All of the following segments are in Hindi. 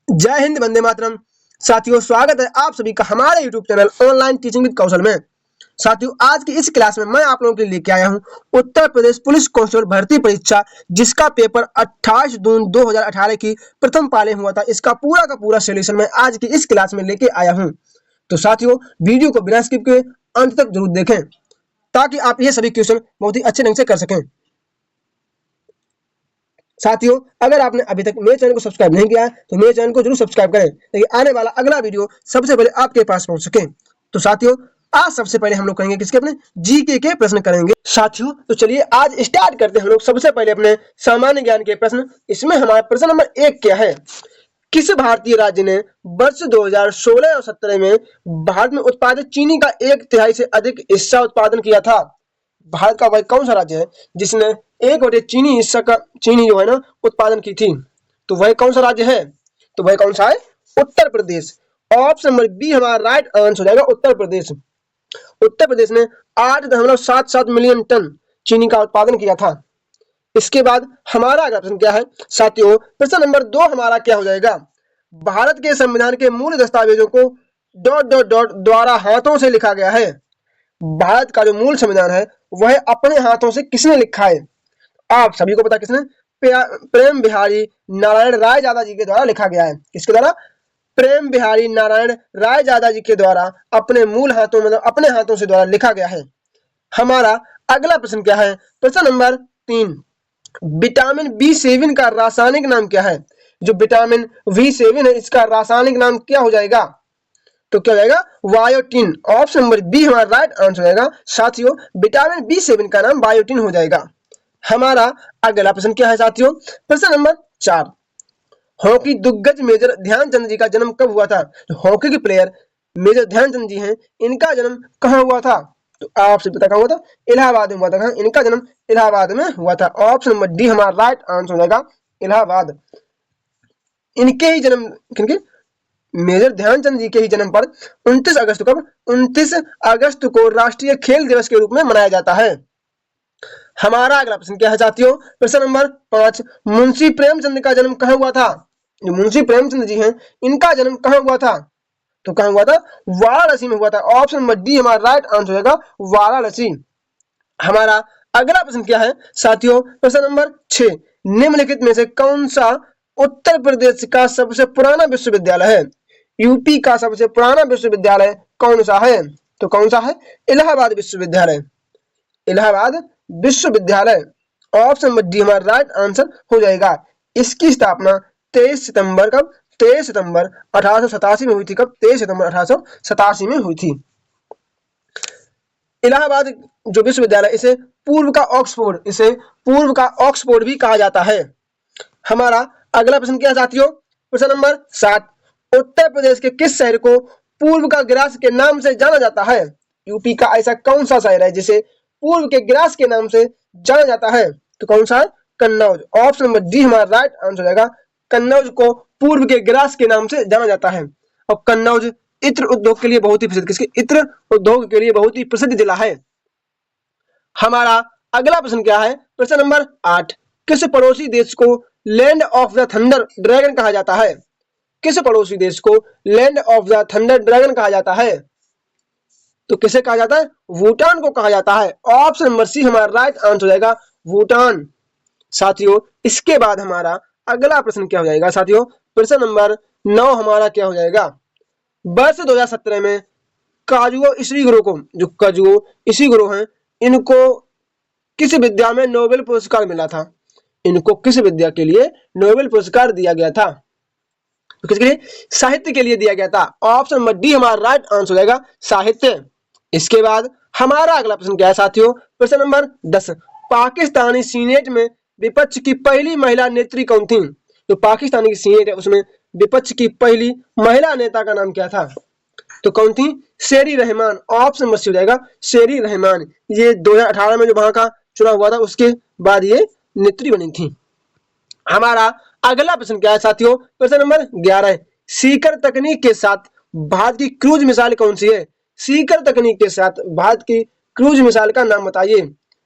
जय हिंद, वंदे मातरम। साथियों, स्वागत है आप सभी का हमारे YouTube channel online teaching with Kaushal में। साथियों, आज की इस क्लास में मैं आप लोगों के लिए लेके आया हूं उत्तर प्रदेश पुलिस कांस्टेबल भर्ती परीक्षा, जिसका पेपर 28 जून 2018 की प्रथम पाली में हुआ था। इसका पूरा का पूरा सोल्यूशन मैं आज की इस क्लास में लेके आया हूँ। तो साथियों, वीडियो को बिना स्किप किए अंत तक जरूर देखें ताकि आप ये सभी क्वेश्चन बहुत ही अच्छे ढंग से कर सकें। साथियों, अगर आपने अभी तक मेरे चैनल को सब्सक्राइब नहीं किया है तो मेरे चैनल को जरूर सब्सक्राइब करें ताकि आने वाला अगला वीडियो सबसे पहले आपके पास पहुंच सके। तो साथियों, आज सबसे पहले हम लोग करेंगे किसके, अपने जीके के प्रश्न करेंगे। साथियों, तो चलिए आज स्टार्ट करते हैं हम लोग सबसे पहले अपने सामान्य ज्ञान के प्रश्न। इसमें हमारा प्रश्न नंबर 1 क्या है? किस भारतीय राज्य ने वर्ष 2016 और 17 में भारत में उत्पादित चीनी का 1/3 से अधिक हिस्सा उत्पादन किया था? भारत का वह कौन सा राज्य है जिसने 1/3 चीनी हिस्सा का चीनी जो है ना उत्पादन की थी? तो वह कौन सा राज्य है? तो वह कौन सा है? Uttar Pradesh. Option number B हमारा राइट आंसर हो जाएगा, उत्तर प्रदेश। उत्तर प्रदेश ने 8.77 मिलियन टन चीनी का उत्पादन किया था। इसके बाद हमारा अगला प्रश्न क्या है साथियों? प्रश्न नंबर 2 हमारा क्या हो जाएगा? भारत के संविधान के मूल दस्तावेजों को ... द्वारा हाथों से लिखा गया है। भारत का जो मूल संविधान है वह अपने हाथों से किसने लिखा है? आप सभी को पता किसने? प्रेम बिहारी नारायण रायजादा जी के द्वारा लिखा गया है। किसके द्वारा? प्रेम बिहारी नारायण रायजादा जी के द्वारा अपने मूल हाथों में अपने हाथों से द्वारा लिखा गया है। हमारा अगला प्रश्न क्या है? प्रश्न नंबर 3, विटामिन B7 का रासायनिक नाम क्या है? जो विटामिन B7 है इसका रासायनिक नाम क्या हो जाएगा? तो क्या हो जाएगा? बायोटिन। ऑप्शन नंबर बी हमारा राइट आंसर हो जाएगा। साथियों, विटामिन B7 का नाम बायोटिन हो जाएगा। हमारा अगला प्रश्न क्या है साथियों? प्रश्न नंबर 4, हॉकी दिग्गज मेजर ध्यानचंद जी का जन्म कब हुआ था? हॉकी के प्लेयर मेजर ध्यानचंद जी हैं, इनका जन्म कहाँ हुआ था? तो आपसे पता कहाँ हुआ था? इलाहाबाद में हुआ था। इनका जन्म इलाहाबाद में हुआ था। ऑप्शन नंबर डी हमारा राइट आंसर हो जाएगा, इलाहाबाद। इनके ही जन्म किनके? मेजर ध्यानचंद जी के ही जन्म पर 29 अगस्त को 29 अगस्त को राष्ट्रीय खेल दिवस के रूप में मनाया जाता है। हमारा अगला प्रश्न क्या है साथियों? प्रश्न नंबर 5, मुंशी प्रेमचंद का जन्म कहाँ हुआ था? जो मुंशी प्रेमचंद जी हैं इनका जन्म कहाँ हुआ था? तो कहाँ हुआ था? वाराणसी में हुआ था। ऑप्शन नंबर डी हमारा राइट आंसर होगा, वाराणसी। हमारा अगला प्रश्न क्या है साथियों? प्रश्न नंबर 6, निम्नलिखित में से कौन सा उत्तर प्रदेश का सबसे पुराना विश्वविद्यालय है? यूपी का सबसे पुराना विश्वविद्यालय कौन सा है? तो कौन सा है? इलाहाबाद विश्वविद्यालय। इलाहाबाद विश्वविद्यालय। ऑप्शन नंबर डी हमारा राइट आंसर हो जाएगा। इसकी स्थापना 23 सितंबर कब? 23 सितंबर 1887 में हुई थी। कब? 23 सितंबर 1887 में हुई थी। इलाहाबाद जो विश्वविद्यालय, इसे पूर्व का ऑक्सफोर्ड भी कहा जाता है। हमारा अगला प्रश्न क्या साथियों? प्रश्न नंबर 7, उत्तर प्रदेश के किस शहर को पूर्व का ग्रास के नाम से जाना जाता है? यूपी का ऐसा कौन सा शहर है जिसे पूर्व के ग्रास के नाम से जाना जाता है? तो कौन सा है? कन्नौज। ऑप्शन नंबर डी हमारा राइट आंसर रहेगा। कन्नौज को पूर्व के ग्रास के नाम से जाना जाता है। और कन्नौज इत्र उद्योग के लिए बहुत ही प्रसिद्ध, किसके? इत्र उद्योग के लिए बहुत ही प्रसिद्ध जिला है। हमारा अगला प्रश्न क्या है? प्रश्न नंबर 8, किस पड़ोसी देश को land of the thunder dragon कहा जाता है? किस पड़ोसी देश को land of the thunder dragon कहा जाता है? तो किसे कहा जाता है? भूटान को कहा जाता है। ऑप्शन नंबर सी हमारा राइट आंसर हो जाएगा, भूटान। साथियों, इसके बाद हमारा अगला प्रश्न क्या हो जाएगा साथियों? प्रश्न नंबर 9 हमारा क्या हो जाएगा? वर्ष 2017 में काजुओ इशिगुरो को, जो काजुओ इशिगुरो हैं, इनको किस विद्या में नोबेल पुरस्कार मिला था? इनको किस विद्या के लिए नोबेल पुरस्कार दिया गया था? तो किसके लिए? साहित्य के लिए दिया गया था। ऑप्शन नंबर डी हमारा राइट आंसर हो जाएगा, साहित्य। इसके बाद हमारा अगला प्रश्न क्या है साथियों? प्रश्न नंबर 10, पाकिस्तानी सीनेट में विपक्ष की पहली महिला नेत्री कौन थी? जो पाकिस्तानी की सीनेट है उसमें विपक्ष की पहली महिला नेता का नाम क्या था? तो कौन थी? शेरी रहमान। ऑप्शन नंबर सी हो जाएगा, शेरी रहमान। ये 2018 में जो वहां का चुनाव हुआ था उसके बाद ये नेत्री बनी थी। हमारा अगला प्रश्न क्या है साथियों? प्रश्न नंबर 11, सीकर तकनीक के साथ भारत की क्रूज मिसाइल कौन सी है? सीकर तकनीक के साथ भारत की क्रूज मिसाइल का नाम बताइए।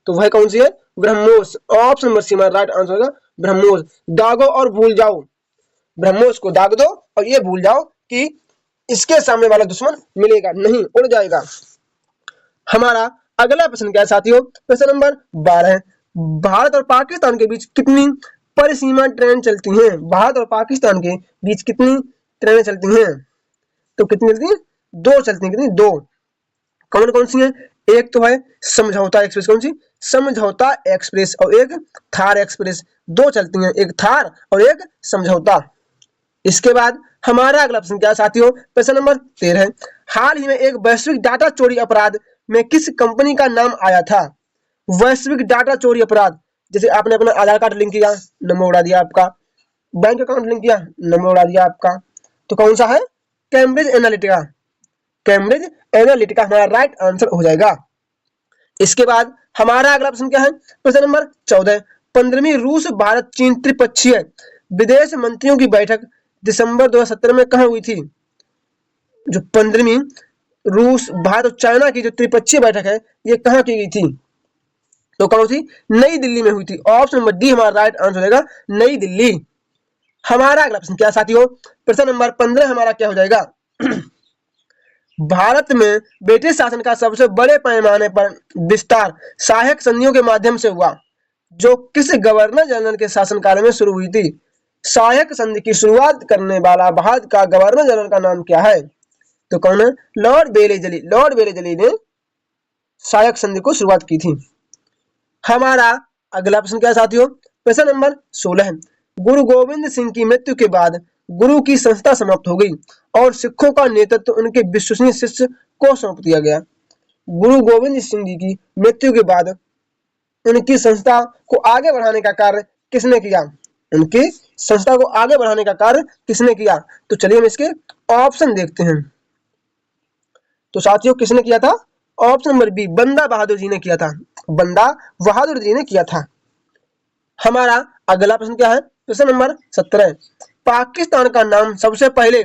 तो वह कौन सी है? ब्रह्मोस। ऑप्शन नंबर सी हमारा राइट आंसर होगा, ब्रह्मोस। दागो और भूल जाओ, ब्रह्मोस को दाग दो और ये भूल जाओ कि इसके सामने वाला दुश्मन मिलेगा नहीं, उड़ जाएगा। हमारा अगला प्रश्न क्या है साथियों, प्रश्न नंबर 12। भारत और पाकिस्तान के बीच कितनी परिसीमा ट्रेन चलती हैं? भारत और पाकिस्तान के बीच कितनी ट्रेनें चलती हैं? तो कितनी चलती हैं? 2 चलती हैं। कितनी? 2। कौन कौन सी हैं? एक तो है समझौता एक्सप्रेस। कौन सी? समझौता एक्सप्रेस। और एक थार एक्सप्रेस। 2 चलती हैं, एक थार और एक समझौता। इसके बाद हमारा अगला प्रश्न क्या है साथियों, प्रश्न नंबर 13। हाल ही में एक वैश्विक डाटा चोरी अपराध में किस कंपनी का नाम आया था? वैश्विक डाटा चोरी अपराध, जैसे आपने अपना आधार कार्ड लिंक किया, नंबर उड़ा दिया आपका, बैंक अकाउंट लिंक किया, नंबर उड़ा दिया आपका, तो कौन सा है? Cambridge Analytica. कैम्ब्रिज एनालिटिका हमारा राइट आंसर हो जाएगा। इसके बाद हमारा अगला प्रश्न क्या है, प्रश्न नंबर 14। 15वीं रूस भारत चीन त्रिपक्षीय विदेश मंत्रियों की बैठक दिसंबर 2017 में कहाँ हुई थी? जो 15वीं रूस भारत और चाइना की जो त्रिपक्षीय बैठक है, ये कहाँ की गई थी? तो कौन थी? नई दिल्ली में हुई थी। ऑप्शन नंबर डी हमारा राइट आंसर हो जाएगा, नई दिल्ली। हमारा अगला प्रश्न क्या साथियों, प्रश्न नंबर 15 हमारा क्या हो जाएगा? भारत में ब्रिटिश शासन का सबसे बड़े पैमाने पर विस्तार सहायक संधियों के माध्यम से हुआ, जो किस गवर्नर जनरल के शासनकाल में शुरू हुई थी? सहायक संधि की शुरुआत करने वाला भारत का गवर्नर जनरल का नाम क्या है? तो कौन है? Lord Wellesley. लॉर्ड वेलेजली ने सहायक संधि को शुरुआत की थी। हमारा अगला प्रश्न क्या है साथियों, प्रश्न नंबर 16। गुरु गोविंद सिंह की मृत्यु के बाद गुरु की संस्था समाप्त हो गई और सिखों का नेतृत्व उनके विश्वसनीय शिष्य को सौंप दिया गया। गुरु गोविंद सिंह जी की मृत्यु के बाद उनकी संस्था को आगे बढ़ाने का कार्य किसने किया? उनकी संस्था को आगे बढ़ाने का कार्य किसने किया? तो चलिए हम इसके ऑप्शन देखते हैं। तो साथियों किसने किया था? ऑप्शन नंबर बी, बंदा बहादुर जी ने किया था। बंदा बहादुर जी ने किया था। हमारा अगला प्रश्न क्या है, प्रश्न नंबर 17। पाकिस्तान का नाम सबसे पहले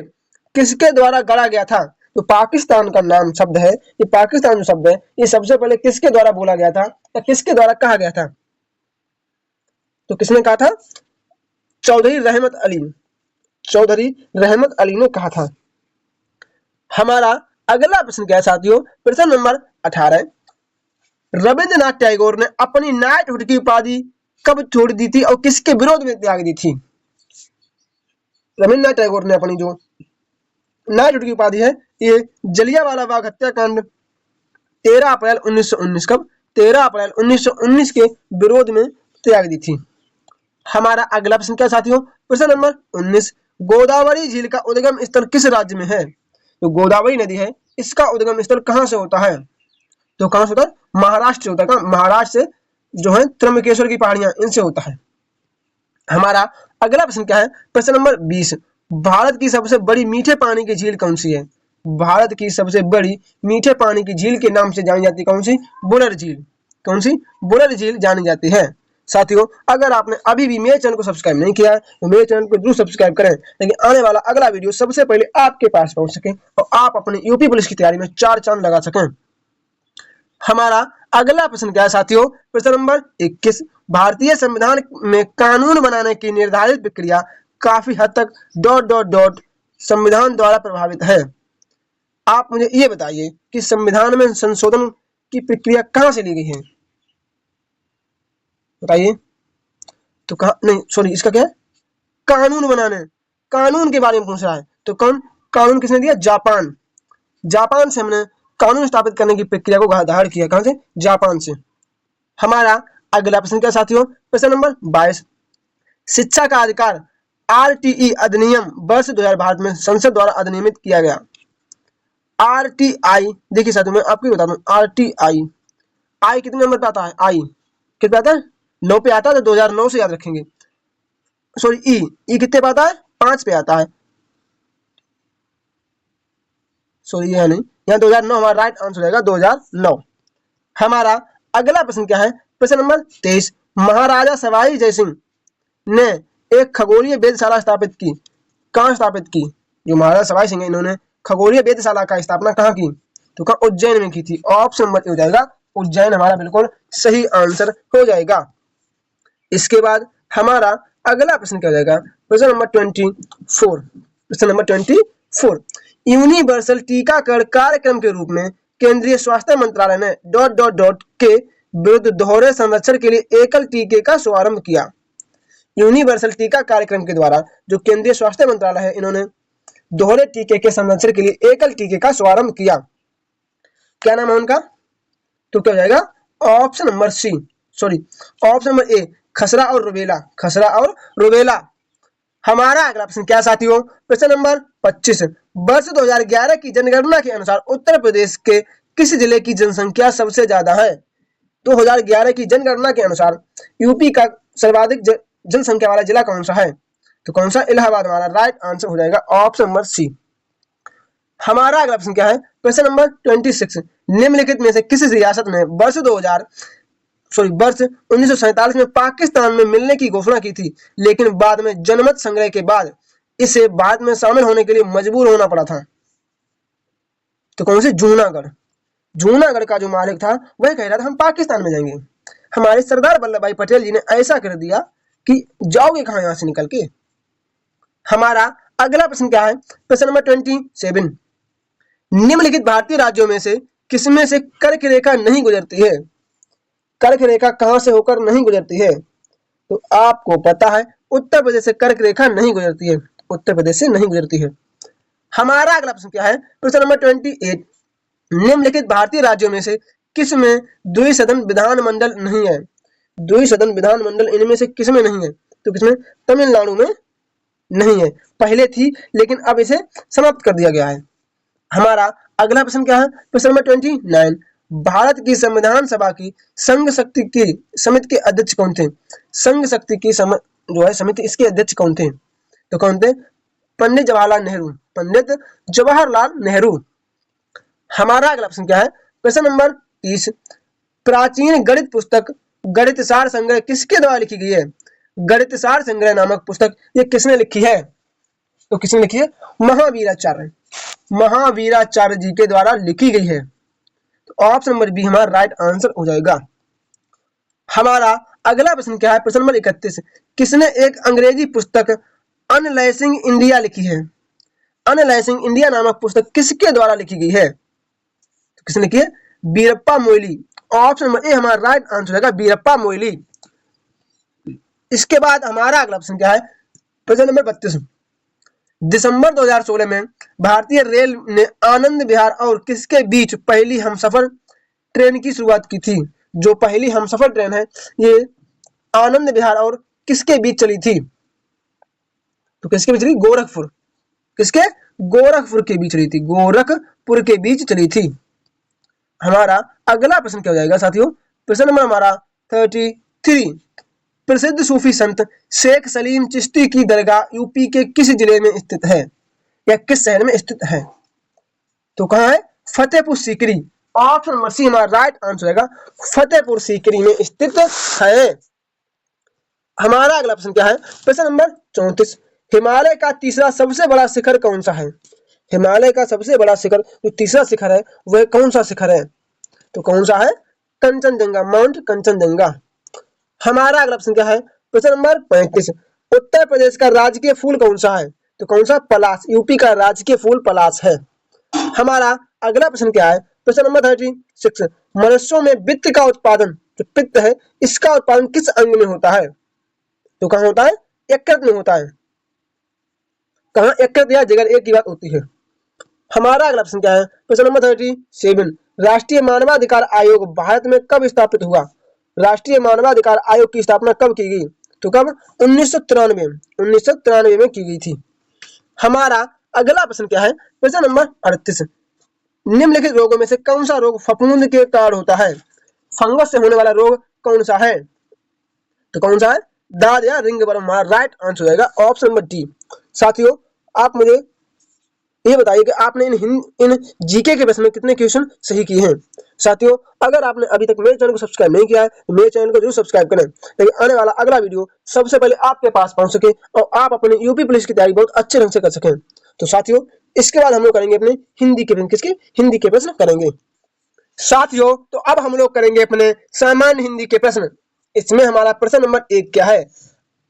किसके द्वारा गढ़ा गया था? तो पाकिस्तान का नाम शब्द है, ये पाकिस्तान जो शब्द है, ये सबसे पहले किसके द्वारा बोला गया था या किसके द्वारा कहा गया था? तो किसने कहा था? चौधरी रहमत अली। चौधरी रहमत अली ने कहा था। हमारा अगला प्रश्न क्या है साथियों, प्रश्न नंबर 18। रविंद्रनाथ टैगोर ने अपनी नाइटहुड की उपाधि कब छोड़ दी थी और किसके विरोध में त्याग दी थी? रविंद्रनाथ टैगोर ने अपनी जो नाइटहुड की उपाधि है, ये जलियांवाला बाग हत्याकांड 13 अप्रैल 1919, कब? 13 अप्रैल 1919 के विरोध में त्याग दी थी। हमारा अगला प्रश्न क्या साथियों, प्रश्न नंबर 19। गोदावरी झील का उद्गम स्थल किस राज्य में है? जो गोदावरी नदी है, इसका उद्गम स्थल कहां से होता है? तो कहां से होता है? महाराष्ट्र से होता है। महाराष्ट्र से जो है त्र्यंबकेश्वर की पहाड़ियां, इनसे होता है। हमारा अगला प्रश्न क्या है, प्रश्न नंबर 20। भारत की सबसे बड़ी मीठे पानी की झील कौन सी है? भारत की सबसे बड़ी मीठे पानी की झील के नाम से जानी जाती है कौन सी? बुलर झील। कौन सी? बुलर झील जानी जाती है। साथियों अगर आपने अभी भी मेरे चैनल को सब्सक्राइब नहीं किया है तो मेरे चैनल को जरूर सब्सक्राइब करें, लेकिन आने वाला अगला वीडियो सबसे पहले आपके पास पहुंच सके और आप अपने यूपी पुलिस की तैयारी में 4 चांद लगा सकें। हमारा अगला प्रश्न क्या है साथियों, प्रश्न नंबर 21। भारतीय संविधान में कानून बनाने की निर्धारित प्रक्रिया काफी हद तक ... संविधान द्वारा प्रभावित है। आप मुझे ये बताइए कि संविधान में संशोधन की प्रक्रिया कहां से ली गई है? बताइए। तो कहा नहीं, सॉरी, इसका क्या है? कानून बनाने, कानून के बारे में पूछ रहा है। तो कौन कानून किसने दिया? जापान। जापान से हमने कानून स्थापित करने की प्रक्रिया को धारण किया। कहां से? जापान से। हमारा अगला प्रश्न क्या साथियों, प्रश्न नंबर 22। शिक्षा का अधिकार आरटीई अधिनियम वर्ष 2000 भारत में संसद द्वारा अधिनियमित किया गया। आरटीआई देखिए साथियों, मैं आपको बता दूं, आरटीआई आई कितने नंबर पे आता है? आई कितने आता है? 9 पे आता है। तो 2009 से याद रखेंगे। सॉरी, ई कितने पे आता है? 5 पे आता है। सॉरी ये नहीं, यहाँ 2009 हमारा राइट आंसर रहेगा, 2009। हमारा अगला प्रश्न क्या है, प्रश्न नंबर 23। महाराजा सवाई जयसिंह ने एक खगोलीय वेधशाला स्थापित की। कहाँ स्थापित की? जो महाराजा सवाई सिंह है, इन्होंने खगोलीय वेधशाला का स्थापना कहाँ की? तो कहाँ? उज्जैन में की थी। ऑप्शन नंबर हो जाएगा उज्जैन, हमारा बिल्कुल सही आंसर हो जाएगा। इसके बाद हमारा अगला प्रश्न क्या हो जाएगा, question number 24, question number 24, universal टीकाकरण कार्यक्रम के रूप में केंद्रीय स्वास्थ्य मंत्रालय ने ... के विरुद्ध दोहरे संरक्षण के लिए एकल टीके का शुभारंभ किया। यूनिवर्सल टीका कार्यक्रम के द्वारा जो केंद्रीय स्वास्थ्य मंत्रालय है, इन्होंने दोहरे टीके के संरक्षण के लिए एकल टीके का शुभारंभ किया। क्या नाम है उनका? तो क्या हो जाएगा? Option number C, sorry option number A, खसरा और रुबेला, खसरा और रुबेला। हमारा अगला प्रश्न क्या साथियों? प्रश्न नंबर 25, वर्ष 2011 की जनगणना के अनुसार उत्तर प्रदेश के किस जिले की जनसंख्या सबसे ज्यादा है? 2011 की जनगणना के अनुसार यूपी का सर्वाधिक जनसंख्या वाला जिला कौन सा है? तो कौन सा? इलाहाबाद। हमारा राइट आंसर हो जाएगा ऑप्शन नंबर सी। हमारा अगला प्रश्न क्या है? प्रश्न नंबर 26, निम्नलिखित में से किस रियासत ने वर्ष 1947 में पाकिस्तान में मिलने की घोषणा की थी, लेकिन बाद में जनमत संग्रह के बाद इसे भारत में शामिल होने के लिए मजबूर होना पड़ा था? तो कौन से? जूनागढ़। जूनागढ़ का जो मालिक था वह कह रहा था हम पाकिस्तान में जाएंगे। हमारे सरदार वल्लभ भाई पटेल जी ने ऐसा कर दिया कि जाओगे कहां यहां से निकल के। हमारा अगला प्रश्न क्या है? प्रश्न नंबर 27, निम्नलिखित भारतीय राज्यों में से किसमें से कर्क रेखा नहीं गुजरती है? कर्क रेखा कहां से होकर नहीं गुजरती है? तो आपको पता है उत्तर प्रदेश से कर्क रेखा नहीं गुजरती है, उत्तर प्रदेश से नहीं गुजरती है। हमारा अगला प्रश्न क्या है? प्रश्न नंबर 28, निम्नलिखित भारतीय राज्यों में से किसमें द्विसदन विधानमंडल नहीं है? द्विसदन विधानमंडल इनमें से किसमें नहीं है? तो किसमें? तमिलनाडु में नहीं है। पहले थी लेकिन अब इसे समाप्त कर दिया गया है। हमारा अगला प्रश्न क्या है? प्रश्न नंबर 29, भारत की संविधान सभा की संघ शक्ति की समिति के अध्यक्ष कौन थे? संघ शक्ति की जो है समिति, इसके अध्यक्ष कौन थे? तो कौन थे? पंडित जवाहरलाल नेहरू, पंडित जवाहरलाल नेहरू। हमारा अगला प्रश्न क्या है? प्रश्न नंबर 30, प्राचीन गणित पुस्तक गणित सार संग्रह किसके द्वारा लिखी गई है? गणित सार संग्रह नामक पुस्तक ये किसने लिखी है? तो किसने लिखी है? महावीराचार्य, महावीराचार्य जी के द्वारा लिखी गई है। तो ऑप्शन नंबर बी हमारा राइट आंसर हो जाएगा। हमारा अगला प्रश्न क्या है? प्रश्न नंबर 31, किसने एक अंग्रेजी पुस्तक अनलैसिंग इंडिया लिखी है? अनलैसिंग इंडिया नामक पुस्तक किसके द्वारा लिखी गई है? तो किसने लिखी है? Veerappa Moily. Option number A हमारा राइट आंसर होगा बीरप्पा मोइली। इसके बाद हमारा अगला प्रश्न क्या है? प्रश्न नंबर 32, दिसंबर 2016 में भारतीय रेल ने आनंद विहार और किसके बीच पहली हमसफर ट्रेन की शुरुआत की थी? जो पहली हमसफर ट्रेन है ये आनंद विहार और किसके बीच चली थी? तो किसके बीच चली? गोरखपुर। किसके? गोरखपुर के बीच चली थी, गोरखपुर के बीच चली थी। हमारा अगला प्रश्न क्या हो जाएगा साथियों? प्रश्न नंबर हमारा 33, प्रसिद्ध सूफी संत शेख सलीम चिश्ती की दरगाह यूपी के किस जिले में स्थित है या किस शहर में स्थित है? तो कहां है? Fatehpur Sikri. Option number C हमारा राइट आंसर होगा फतेहपुर सीकरी में स्थित है। हमारा अगला प्रश्न क्या है? प्रश्न नंबर 34, हिमालय का तीसरा सबसे बड़ा शिखर कौन सा है? हिमालय का सबसे बड़ा शिखर जो तीसरा शिखर है वह कौन सा शिखर है? तो कौन सा है? कंचनजंगा, माउंट कंचनजंगा। हमारा अगला प्रश्न क्या है? प्रश्न नंबर 35, उत्तर प्रदेश का राजकीय फूल कौन सा है? तो कौन सा? पलाश। यूपी का राजकीय फूल पलाश है। हमारा अगला प्रश्न क्या है? प्रश्न नंबर 36, मनुष्यों में वित्त का उत्पादन जो पित्त है इसका उत्पादन किस अंग में होता है? तो कहां होता है? यकृत में होता है। कहां? यकृत या जिगर, एक की बात होती है। हमारा अगला प्रश्न क्या है? प्रश्न नंबर 37, राष्ट्रीय मानवाधिकार आयोग भारत में कब स्थापित हुआ? राष्ट्रीय मानवाधिकार आयोग की स्थापना कब की गई? तो कब? 1993 में की गई थी। हमारा अगला प्रश्न क्या है? प्रश्न नंबर 38, निम्नलिखित रोगों में से कौन सा रोग फफूंद के कारण होता है? फंगस से होने वाला रोग कौन सा है? तो कौन सा है? दाद या रिंगवर्म। हमारा राइट आंसर हो जाएगा ऑप्शन नंबर डी। साथियों आप मुझे ये बताइए कि आपने इन जीके के प्रश्न में कितने क्वेश्चन सही किए हैं। साथियों अगर आपने अभी तक मेरे चैनल को सब्सक्राइब नहीं किया है तो मेरे चैनल को जरूर सब्सक्राइब करें ताकि आने वाला अगला वीडियो सबसे पहले आपके पास पहुंच सके और आप अपने यूपी पुलिस की तैयारी बहुत अच्छे ढंग से कर सकें। तो साथियों इसके बाद हम लोग करेंगे अपने हिंदी के प्रश्न। किसके? हिंदी के प्रश्न करेंगे। साथियों तो अब हम लोग करेंगे अपने सामान्य हिंदी के प्रश्न। इसमें हमारा प्रश्न नंबर 1 क्या है?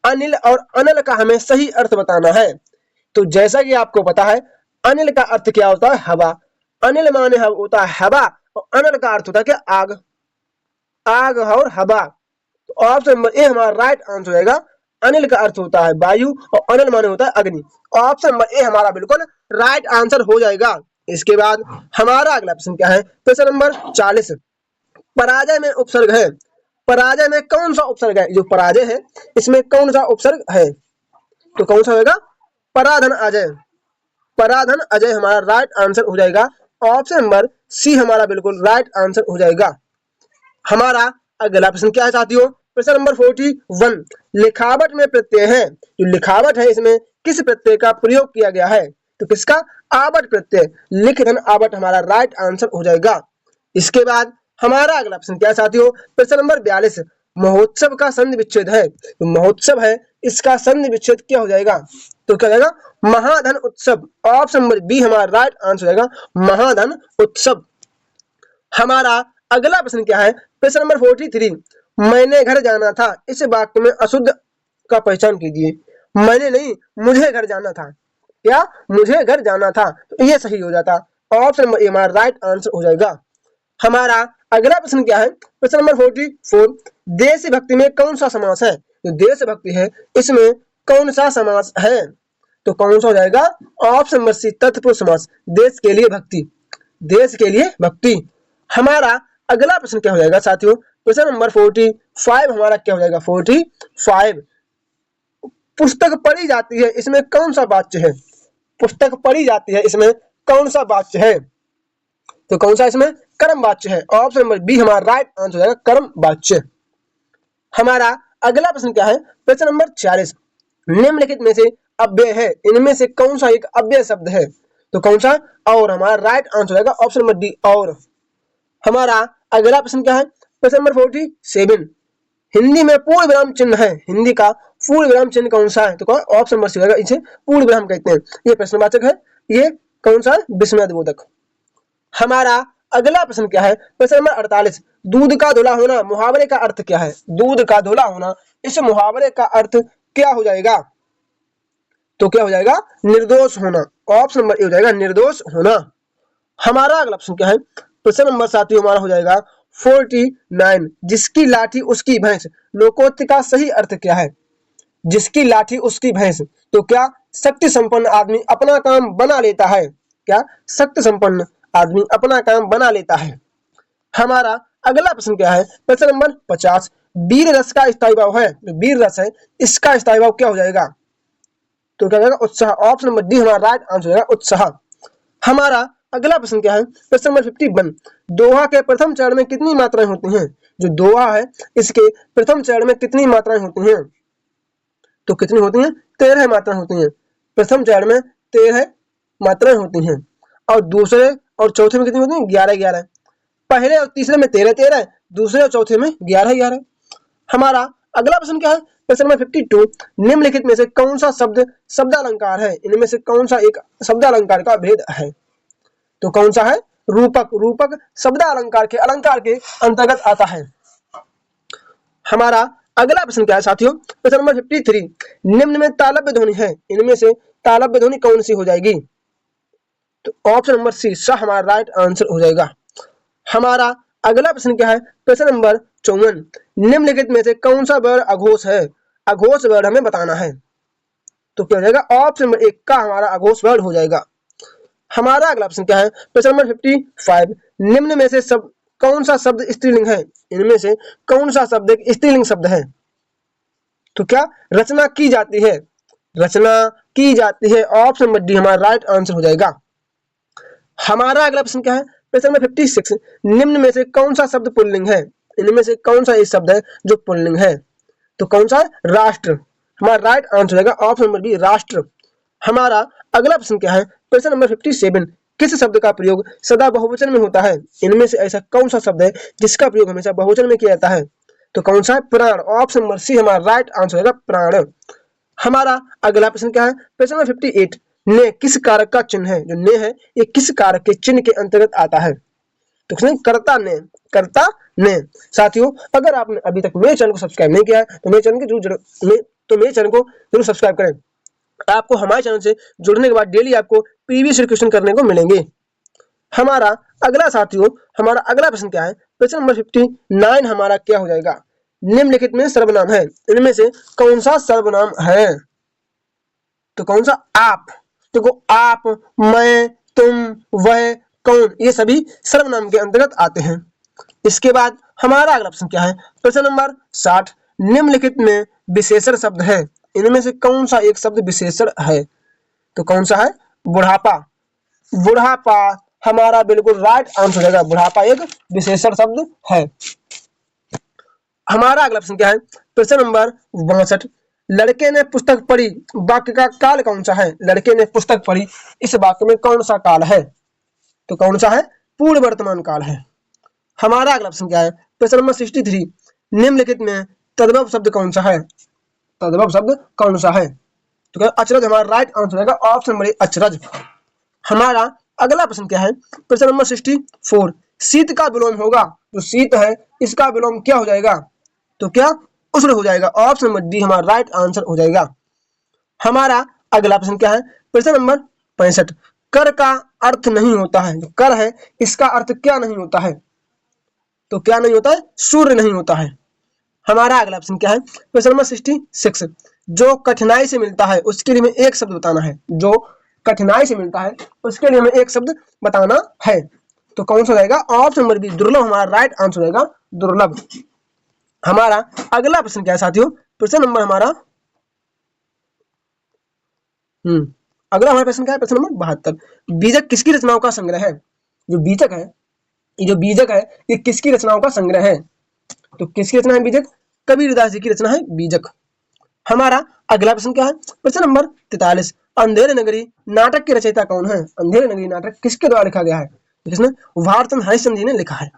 अनिल और अनल का हमें सही अर्थ बताना है। तो जैसा कि आपको पता है अनिल का अर्थ क्या होता है, हवा। अनिल माने होता है हवा और अनल का अर्थ होता है क्या, आग। आग और हवा। तो ऑप्शन नंबर ए हमारा राइट आंसर हो जाएगा। अनिल का अर्थ होता है वायु और अनिल माने होता है अग्नि। ऑप्शन नंबर ए हमारा बिल्कुल राइट आंसर हो जाएगा। इसके बाद हमारा अगला प्रश्न क्या है, प्रश्न नंबर 40। पराजय में उपसर्ग है। पराजय में कौन सा उपसर्ग है, जो पराजय है इसमें कौन सा उपसर्ग है, तो कौन सा होगा, पराधन अजय। पराधन अजय हमारा राइट आंसर हो जाएगा। ऑप्शन नंबर सी हमारा बिल्कुल राइट आंसर हो जाएगा। हमारा अगला प्रश्न क्या है साथियों, प्रश्न नंबर 41। लिखावट में प्रत्यय है। जो लिखावट है इसमें किस प्रत्यय का प्रयोग किया गया है, तो किसका, आवट प्रत्यय। लिख धन आवट हमारा राइट आंसर हो जाएगा। इसके बाद हमारा अगला प्रश्न क्या है साथियों, प्रश्न नंबर 42। महोत्सव का संधि विच्छेद है। तो महोत्सव है इसका संधि विच्छेद क्या हो जाएगा, तो क्या हो जाएगा, महाधन उत्सव। ऑप्शन नंबर बी हमारा राइट आंसर हो जाएगा, महाधन उत्सव। हमारा अगला प्रश्न क्या है, प्रश्न नंबर 43। मैंने घर जाना था, इस वाक्य में अशुद्ध का पहचान कीजिए। मैंने नहीं, मुझे घर जाना था, या मुझे घर जाना था, तो ये सही हो जाता। ऑप्शन नंबर ए हमारा राइट आंसर हो जाएगा। हमारा अगला प्रश्न क्या है, प्रश्न नंबर 44। देशभक्ति में कौन सा समास है। जो देशभक्ति है इसमें कौन सा समास है, तो कौन सा हो जाएगा, ऑप्शन नंबर सी तत्पुरुष समास। देश के लिए भक्ति, देश के लिए भक्ति। हमारा अगला प्रश्न क्या हो जाएगा साथियों, प्रश्न नंबर 45 हमारा क्या हो जाएगा, 45। पुस्तक पढ़ी जाती है इसमें कौन सा वाच्य है। पुस्तक पढ़ी जाती है इसमें कौन सा वाच्य है, तो कौन सा इसमें कर्म वाच्य है। ऑप्शन नंबर बी हमारा राइट आंसर हो जाएगा, कर्म वाच्य। हमारा अगला प्रश्न क्या है, प्रश्न नंबर 46। निम्नलिखित में से अव्यय है, इनमें से कौन सा एक अव्यय शब्द है, तो कौन सा, और हमारा राइट आंसर हो जाएगा ऑप्शन नंबर डी, और। हमारा अगला प्रश्न क्या है, प्रश्न नंबर 47। हिंदी में पूर्ण विराम चिन्ह है, हिंदी का पूर्ण विराम चिन्ह कौन सा है, तो ऑप्शन नंबर सी होगा, इसे पूर्ण विराम कहते हैं। ये प्रश्नवाचक है, ये कौन सा है, विस्मयद्बोधक। हमारा अगला प्रश्न क्या है, प्रश्न नंबर 48। दूध का धुला होना मुहावरे का अर्थ क्या है। दूध का धुला होना इस मुहावरे का अर्थ क्या हो जाएगा, तो क्या हो जाएगा, निर्दोष होना। ऑप्शन नंबर ए हो जाएगा, निर्दोष होना। हमारा अगला प्रश्न क्या है, प्रश्न नंबर 7 हमारा हो जाएगा 49। जिसकी लाठी उसकी भैंस, लोकोक्ति का सही अर्थ क्या है। जिसकी लाठी उसकी भैंस, तो क्या शक्ति संपन्न आदमी अपना काम बना लेता है, क्या शक्ति संपन्न आदमी अपना काम बना लेता है। हमारा अगला प्रश्न क्या है, प्रश्न नंबर 50। वीर रस का स्थायी भाव है, वीर रस है इसका स्थायी भाव क्या हो जाएगा, तो क्या हो जाएगा, उत्साह। ऑप्शन नंबर डी हमारा राइट आंसर हो जाएगा, उत्साह। हमारा अगला प्रश्न क्या है, प्रश्न नंबर 51। दोहा के प्रथम चरण में कितनी मात्राएं होती हैं। जो दोहा है इसके प्रथम चरण में कितनी मात्राएं होती हैं, तो कितनी होती हैं, 13 मात्राएं होती हैं। प्रथम चरण में 13 मात्राएं होती हैं, और दूसरे और चौथे में कितनी होती हैं, 11-11। पहले और तीसरे में 13-13, दूसरे और चौथे में 11-11। हमारा अगला प्रश्न क्या है, प्रश्न नंबर 52। निम्नलिखित में से कौन सा शब्द शब्दालंकार है, इनमें से कौन सा एक शब्दालंकार का भेद है, तो कौन सा है, रूपक। रूपक शब्दालंकार के अलंकार के अंतर्गत आता है। हमारा अगला प्रश्न क्या है साथियों, प्रश्न नंबर 53। निम्न में तालव्य ध्वनि है, इनमें से तालव्य ध्वनि कौन सी हो जाएगी, तो ऑप्शन नंबर सी सा हमारा राइट आंसर हो जाएगा। हमारा अगला प्रश्न क्या है, प्रश्न नंबर 54। निम्नलिखित में से कौन सा वर्ण अघोष है, अघोष वर्ण हमें बताना है, तो क्या हो जाएगा, ऑप्शन नंबर 1 का हमारा अघोष वर्ण हो जाएगा। हमारा अगला प्रश्न क्या है, प्रश्न नंबर 55। निम्न में से सब कौन सा शब्द स्त्रीलिंग है, इनमें से कौन सा शब्द एक स्त्रीलिंग शब्द है, तो क्या रचना की जाती है, रचना की जाती है। ऑप्शन नंबर डी हमारा राइट आंसर हो जाएगा। हमारा अगला प्रश्न क्या है, प्रश्न नंबर 56। निम्न में से कौन सा शब्द पुल्लिंग है, इनमें से कौन सा एक शब्द है जो पुल्लिंग है, तो कौन सा है, राष्ट्र। हमारा राइट आंसर हो जाएगा ऑप्शन नंबर बी, राष्ट्र। हमारा अगला प्रश्न क्या है, प्रश्न नंबर 57। किस शब्द का प्रयोग सदा बहुवचन में होता है, इनमें से ऐसा कौन सा शब्द है जिसका प्रयोग हमेशा बहुवचन में किया जाता है, तो कौन सा है, प्राण। ऑप्शन नंबर सी हमारा राइट आंसर होगा, प्राण। हमारा अगला प्रश्न क्या है, प्रश्न नंबर 58। ने किस कारक का चिन्ह है, जो ने है ये किस कारक के चिन्ह के अंतर्गत आता है, तो कर्ता ने, कर्ता ने। साथियों अगर आपने अभी तक मेरे चैनल को सब्सक्राइब नहीं किया है तो मेरे चैनल को जरूर तो मेरे चैनल को जरूर सब्सक्राइब करें। आपको हमारे चैनल से जुड़ने के बाद डेली आपको प्रीवियस क्वेश्चन करने को मिलेंगे। हमारा अगला साथियों, हमारा अगला प्रश्न क्या है? प्रश्न नंबर 59 हमारा क्या हो जाएगा? निम्नलिखित में सर्वनाम है, इनमें से कौन सा सर्वनाम है? तो कौन सा? आप। देखो आप, मैं, तुम, वह, कौन, ये सभी सर्वनाम के अंतर्गत आते हैं। इसके बाद हमारा अगला प्रश्न क्या है? प्रश्न नंबर 60 निम्नलिखित में विशेषण शब्द है, इनमें से कौन सा एक शब्द विशेषण है? तो कौन सा है? बुढ़ापा। बुढ़ापा हमारा बिल्कुल राइट आंसर रहेगा। बुढ़ापा एक विशेषण शब्द है। हमारा अगला प्रश्न क्या है? प्रश्न नंबर 62 लड़के ने पुस्तक पढ़ी, वाक्य का काल कौन सा है? लड़के ने पुस्तक पढ़ी, इस वाक्य में कौन सा काल है? तो कौन सा है? पूर्ण वर्तमान काल है। हमारा अगला प्रश्न क्या है? प्रश्न नंबर 63 निम्नलिखित में तद्भव शब्द कौन सा है? तद्भव शब्द कौन सा है? तो क्या अचरज हमारा राइट आंसर रहेगा, ऑप्शन नंबर अचरज। हमारा अगला प्रश्न क्या है? प्रश्न नंबर 64 शीत का विलोम होगा, जो शीत है इसका विलोम क्या हो जाएगा? तो क्या? उष्ण हो जाएगा, ऑप्शन नंबर डी हमारा राइट आंसर हो जाएगा। हमारा अगला प्रश्न क्या है? प्रश्न नंबर 65 कर का अर्थ नहीं होता है, जो कर है इसका अर्थ क्या नहीं होता है? तो क्या नहीं होता है? सूर्य नहीं होता है। हमारा अगला प्रश्न क्या है? प्रश्न नंबर 66 जो कठिनाई से मिलता है उसके लिए हमें एक शब्द बताना है। जो कठिनाई से मिलता है उसके लिए हमें एक शब्द बताना है। तो कौन सा रहेगा? ऑप्शन नंबर बी दुर्लभ हमारा राइट आंसर रहेगा, दुर्लभ। हमारा अगला प्रश्न क्या है साथियों? प्रश्न नंबर हमारा अगला हमारा प्रश्न क्या है? प्रश्न नंबर 72 बीजक किसकी रचनाओं का संग्रह है? जो बीजक है, ये जो बीजक है ये किसकी रचनाओं का संग्रह है? तो किसकी रचना है बीजक? कबीरदास जी की रचना है बीजक। हमारा अगला प्रश्न क्या है? प्रश्न नंबर 43 अंधेरे नगरी नाटक के रचयिता कौन है? अंधेरे नगरी नाटक किसके द्वारा लिखा गया है? जिसने भारतचंद्र हरिश्चंद्र जी ने लिखा है।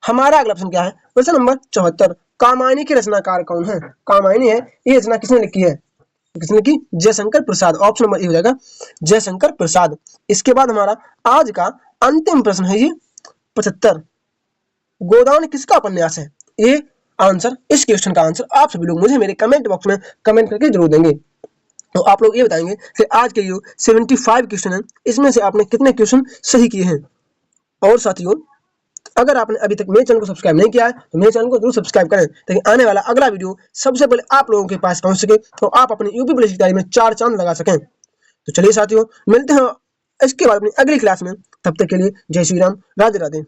हमारा अगला प्रश्न क्या है? प्रश्न नंबर 74 कामायनी के रचनाकार कौन है? कामायनी है, ये रचना किसने लिखी है? किसने लिखी? जयशंकर प्रसाद, ऑप्शन नंबर ए हो जाएगा, जयशंकर प्रसाद। इसके बाद हमारा आज का अंतिम प्रश्न है ये 75 गोदान किसका उपन्यास है? ये आंसर, इस क्वेश्चन का आंसर आप सभी लोग मुझे मेरे कमेंट बॉक्स में कमेंट करके जरूर देंगे। तो आप लोग ये बताएंगे कि आज के जो 75 क्वेश्चन है इसमें से आपने कितने क्वेश्चन सही किए हैं। और साथियों अगर आपने अभी तक मेरे चैनल को सब्सक्राइब नहीं किया है तो मेरे चैनल को जरूर सब्सक्राइब करें, ताकि आने वाला अगला वीडियो सबसे पहले आप लोगों के पास पहुंच सके तो आप अपनी यूपी पुलिस की तैयारी में 4 चांद लगा सकें। तो चलिए साथियों मिलते हैं इसके बाद अपनी अगली क्लास में, तब तक के लिए जय श्री राम, राधे राधे।